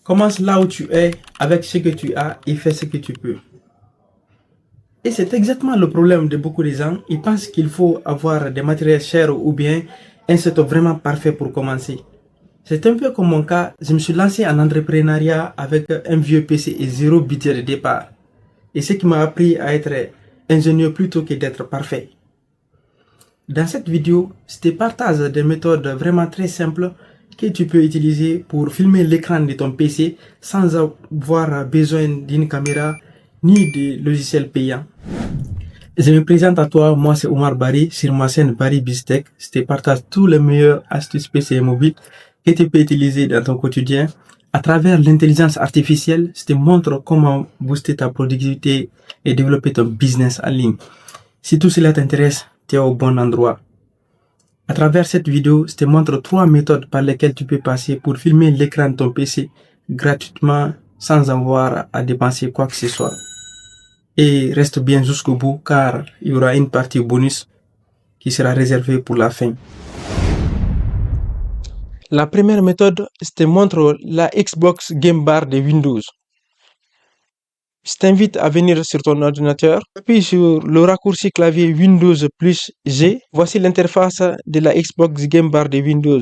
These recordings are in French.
Commence là où tu es, avec ce que tu as et fais ce que tu peux. Et c'est exactement le problème de beaucoup de gens. Ils pensent qu'il faut avoir des matériels chers ou bien un setup vraiment parfait pour commencer. C'est un peu comme mon cas, je me suis lancé en entrepreneuriat avec un vieux PC et zéro budget de départ. Et ce qui m'a appris à être ingénieux plutôt que d'être parfait. Dans cette vidéo, je te partage des méthodes vraiment très simples que tu peux utiliser pour filmer l'écran de ton PC sans avoir besoin d'une caméra ni de logiciels payants. Je me présente à toi, moi c'est Omar Barry, sur ma chaîne Barry Biztech. Je te partage tous les meilleurs astuces PC et mobile que tu peux utiliser dans ton quotidien. À travers l'intelligence artificielle, je te montre comment booster ta productivité et développer ton business en ligne. Si tout cela t'intéresse, tu es au bon endroit. À travers cette vidéo, je te montre 3 méthodes par lesquelles tu peux passer pour filmer l'écran de ton PC gratuitement sans avoir à dépenser quoi que ce soit. Et reste bien jusqu'au bout car il y aura une partie bonus qui sera réservée pour la fin. La première méthode, je te montre la Xbox Game Bar de Windows. Je t'invite à venir sur ton ordinateur, appuie sur le raccourci clavier Windows plus G. Voici l'interface de la Xbox Game Bar de Windows.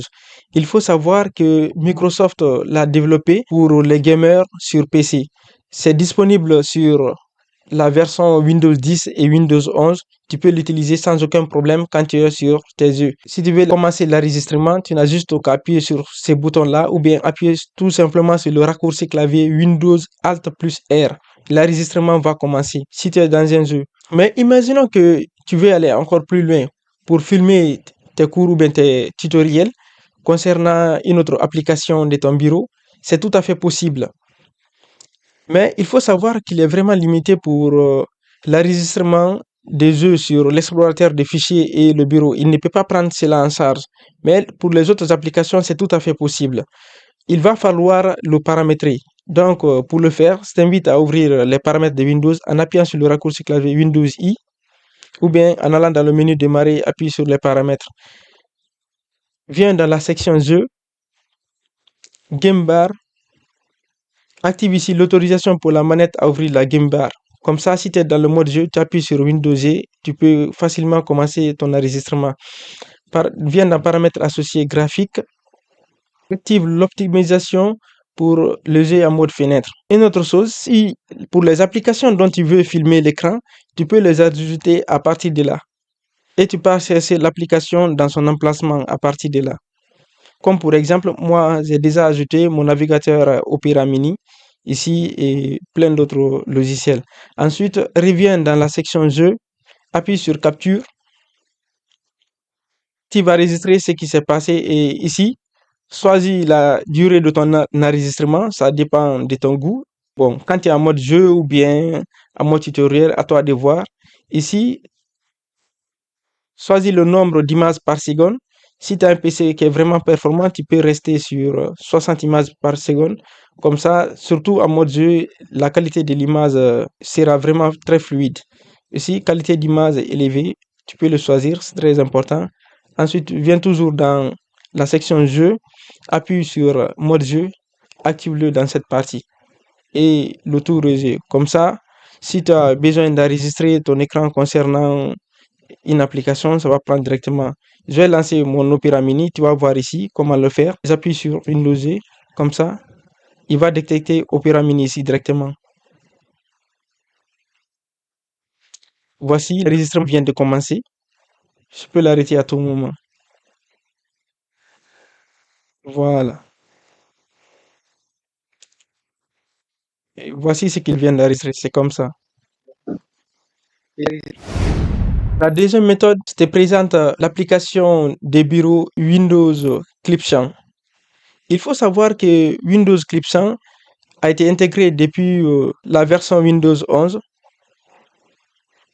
Il faut savoir que Microsoft l'a développé pour les gamers sur PC. C'est disponible sur la version Windows 10 et Windows 11. Tu peux l'utiliser sans aucun problème quand tu es sur tes yeux. Si tu veux commencer l'enregistrement, tu n'as juste qu'à appuyer sur ces boutons-là ou bien appuyer tout simplement sur le raccourci clavier Windows Alt plus R. L'enregistrement va commencer si tu es dans un jeu. Mais imaginons que tu veux aller encore plus loin pour filmer tes cours ou bien tes tutoriels concernant une autre application de ton bureau. C'est tout à fait possible. Mais il faut savoir qu'il est vraiment limité pour l'enregistrement des jeux sur l'explorateur de fichiers et le bureau. Il ne peut pas prendre cela en charge. Mais pour les autres applications, c'est tout à fait possible. Il va falloir le paramétrer. Donc, pour le faire, je t'invite à ouvrir les paramètres de Windows en appuyant sur le raccourci clavier Windows I ou bien en allant dans le menu démarrer, appuie sur les paramètres. Viens dans la section Jeux, Game Bar. Active ici l'autorisation pour la manette à ouvrir la Game Bar. Comme ça, si tu es dans le mode jeu, tu appuies sur Windows G, tu peux facilement commencer ton enregistrement. Viens dans paramètres associés graphiques. Active l'optimisation pour le jeu en mode fenêtre. Une autre chose, si pour les applications dont tu veux filmer l'écran, tu peux les ajouter à partir de là. Et tu peux chercher l'application dans son emplacement à partir de là. Comme pour exemple, moi, j'ai déjà ajouté mon navigateur Opera Mini ici et plein d'autres logiciels. Ensuite, reviens dans la section Jeux, appuie sur Capture. Tu vas enregistrer ce qui s'est passé et ici, choisis la durée de ton enregistrement, ça dépend de ton goût. Bon, quand tu es en mode jeu ou bien en mode tutoriel, à toi de voir. Ici, choisis le nombre d'images par seconde. Si tu as un PC qui est vraiment performant, tu peux rester sur 60 images par seconde. Comme ça, surtout en mode jeu, la qualité de l'image sera vraiment très fluide. Ici, qualité d'image élevée, tu peux le choisir, c'est très important. Ensuite, viens toujours dans la section jeu, appuie sur mode jeu, active-le dans cette partie et le tour est jeu. Comme ça, si tu as besoin d'enregistrer ton écran concernant une application, ça va prendre directement. Je vais lancer mon Opera Mini, tu vas voir ici comment le faire. J'appuie sur Windows G, comme ça, il va détecter Opera Mini ici directement. Voici, l'enregistrement vient de commencer. Je peux l'arrêter à tout moment. Voilà. Et voici ce qu'il vient d'enregistrer, c'est comme ça. La deuxième méthode, je te présente l'application des bureaux Windows Clipchamp. Il faut savoir que Windows Clipchamp a été intégré depuis la version Windows 11.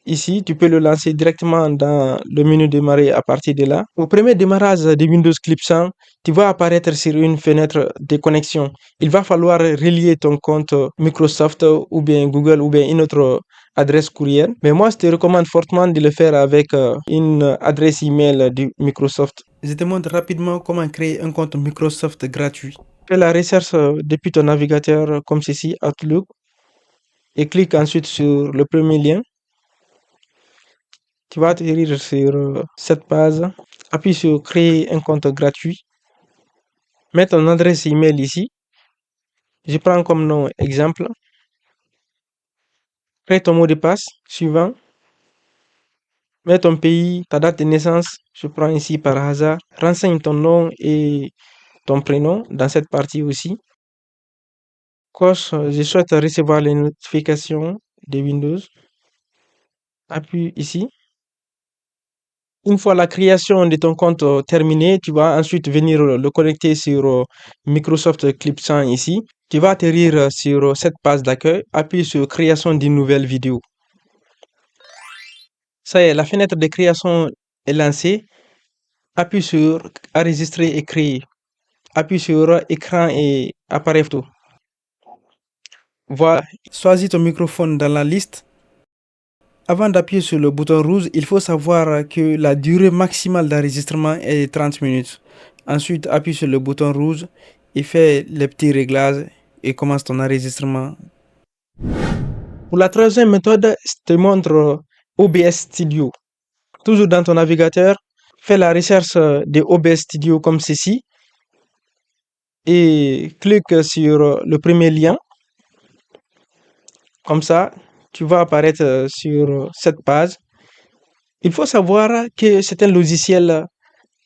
Ici, tu peux le lancer directement dans le menu démarrer à partir de là. Au premier démarrage de Windows Clipchamp, tu vas apparaître sur une fenêtre de connexion. Il va falloir relier ton compte Microsoft ou bien Google ou bien une autre adresse courriel. Mais moi, je te recommande fortement de le faire avec une adresse email de Microsoft. Je te montre rapidement comment créer un compte Microsoft gratuit. Fais la recherche depuis ton navigateur comme ceci, Outlook, et clique ensuite sur le premier lien. Tu vas atterrir sur cette page. Appuie sur créer un compte gratuit. Mets ton adresse email ici. Je prends comme nom exemple. Crée ton mot de passe suivant. Mets ton pays, ta date de naissance. Je prends ici par hasard. Renseigne ton nom et ton prénom dans cette partie aussi. Coche, je souhaite recevoir les notifications de Windows. Appuie ici. Une fois la création de ton compte terminée, tu vas ensuite venir le connecter sur Microsoft Clipchamp ici. Tu vas atterrir sur cette page d'accueil. Appuie sur création d'une nouvelle vidéo. Ça y est, la fenêtre de création est lancée. Appuie sur enregistrer et créer. Appuie sur écran et appareil photo. Voilà. Choisis ton microphone dans la liste. Avant d'appuyer sur le bouton rouge, il faut savoir que la durée maximale d'enregistrement est de 30 minutes. Ensuite, appuie sur le bouton rouge et fais les petits réglages et commence ton enregistrement. Pour la troisième méthode, je te montre OBS Studio. Toujours dans ton navigateur, fais la recherche de OBS Studio comme ceci et clique sur le premier lien. Comme ça, tu vas apparaître sur cette page. Il faut savoir que c'est un logiciel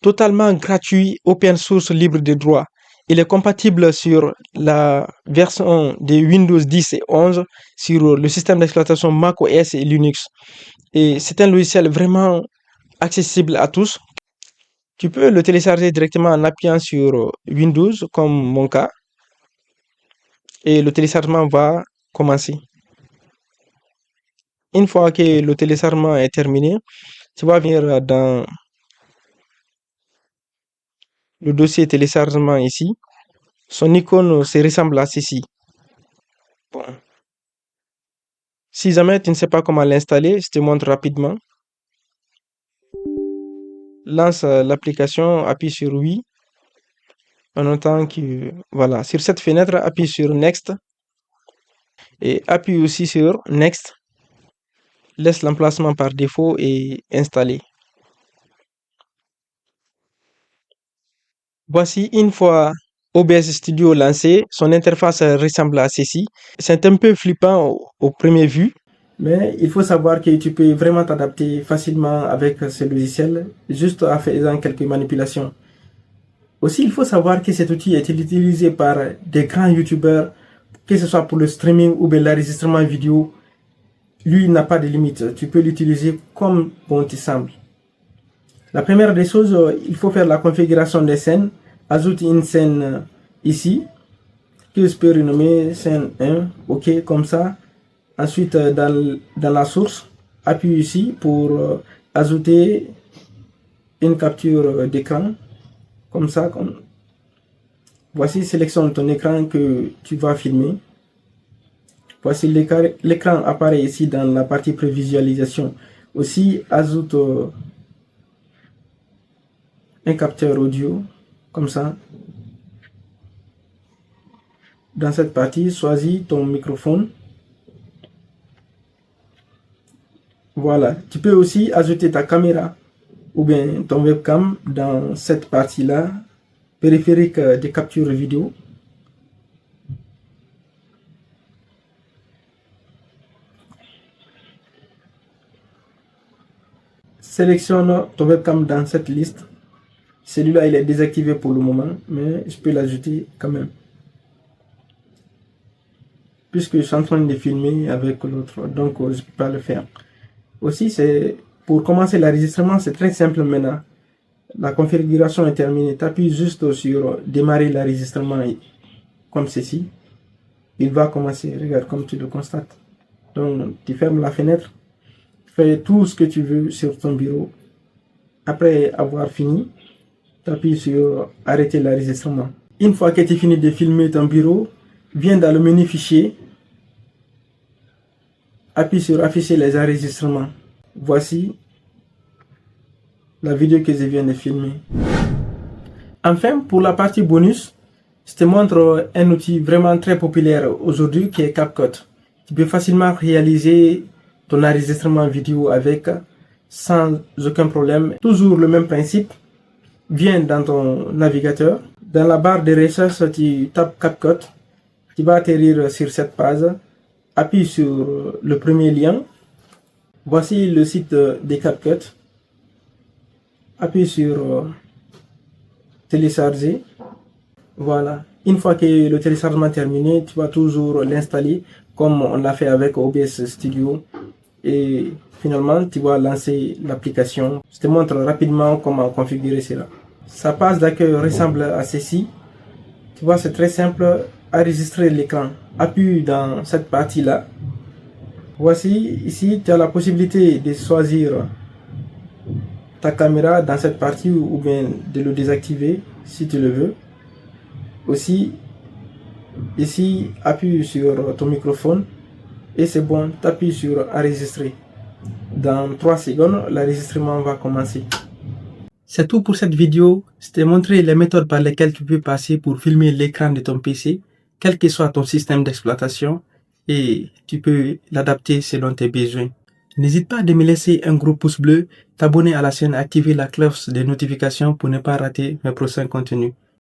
totalement gratuit, open source, libre de droit. Il est compatible sur la version de Windows 10 et 11, sur le système d'exploitation Mac OS et Linux. Et c'est un logiciel vraiment accessible à tous. Tu peux le télécharger directement en appuyant sur Windows, comme mon cas. Et le téléchargement va commencer. Une fois que le téléchargement est terminé, tu vas venir dans le dossier téléchargement ici. Son icône se ressemble à ceci. Bon. Si jamais tu ne sais pas comment l'installer, je te montre rapidement. Lance l'application, appuie sur oui. En notant que, voilà, sur cette fenêtre, appuie sur Next. Et appuie aussi sur Next. Laisse l'emplacement par défaut et installer. Voici une fois OBS Studio lancé, son interface ressemble à ceci. C'est un peu flippant au premier vue, mais il faut savoir que tu peux vraiment t'adapter facilement avec ce logiciel, juste en faisant quelques manipulations. Aussi, il faut savoir que cet outil est utilisé par des grands youtubeurs, que ce soit pour le streaming ou bien l'enregistrement vidéo. Lui, il n'a pas de limite. Tu peux l'utiliser comme bon te semble. La première des choses, il faut faire la configuration des scènes. Ajoute une scène ici, que je peux renommer scène 1. OK, comme ça. Ensuite, dans la source, appuie ici pour ajouter une capture d'écran. Comme ça. Voici, sélectionne ton écran que tu vas filmer. Voici l'écran apparaît ici dans la partie prévisualisation. Aussi, ajoute un capteur audio, comme ça. Dans cette partie, choisis ton microphone. Voilà. Tu peux aussi ajouter ta caméra ou bien ton webcam dans cette partie-là, périphérique de capture vidéo. Sélectionne ton webcam dans cette liste. Celui-là, il est désactivé pour le moment, mais je peux l'ajouter quand même. Puisque je suis en train de filmer avec l'autre, donc je ne peux pas le faire. Aussi, c'est pour commencer l'enregistrement, c'est très simple maintenant. La configuration est terminée. Tu appuies juste sur démarrer l'enregistrement comme ceci. Il va commencer, regarde comme tu le constates. Donc, tu fermes la fenêtre, fais tout ce que tu veux sur ton bureau. Après avoir fini, tu appuies sur arrêter l'enregistrement. Une fois que tu finis de filmer ton bureau, viens dans le menu fichier, appuie sur afficher les enregistrements. Voici la vidéo que je viens de filmer. Enfin, pour la partie bonus, Je te montre un outil vraiment très populaire aujourd'hui qui est CapCut. Tu peux facilement réaliser ton enregistrement vidéo avec sans aucun problème. Toujours le même principe. Viens dans ton navigateur. Dans la barre de recherche, tu tapes CapCut. Tu vas atterrir sur cette page. Appuie sur le premier lien. Voici le site de CapCut. Appuie sur télécharger. Voilà. Une fois que le téléchargement est terminé, tu vas toujours l'installer comme on l'a fait avec OBS Studio. Et finalement, tu vas lancer l'application. Je te montre rapidement comment configurer cela. Sa page d'accueil ressemble à ceci. Tu vois, c'est très simple. Enregistrer l'écran. Appuie dans cette partie-là. Voici, ici, tu as la possibilité de choisir ta caméra dans cette partie ou bien de le désactiver si tu le veux. Aussi, ici, appuie sur ton microphone et c'est bon, tu appuies sur enregistrer. Dans 3 secondes, l'enregistrement va commencer. C'est tout pour cette vidéo. Je t'ai montré les méthodes par lesquelles tu peux passer pour filmer l'écran de ton PC, quel que soit ton système d'exploitation, et tu peux l'adapter selon tes besoins. N'hésite pas à me laisser un gros pouce bleu, t'abonner à la chaîne et activer la cloche des notifications pour ne pas rater mes prochains contenus.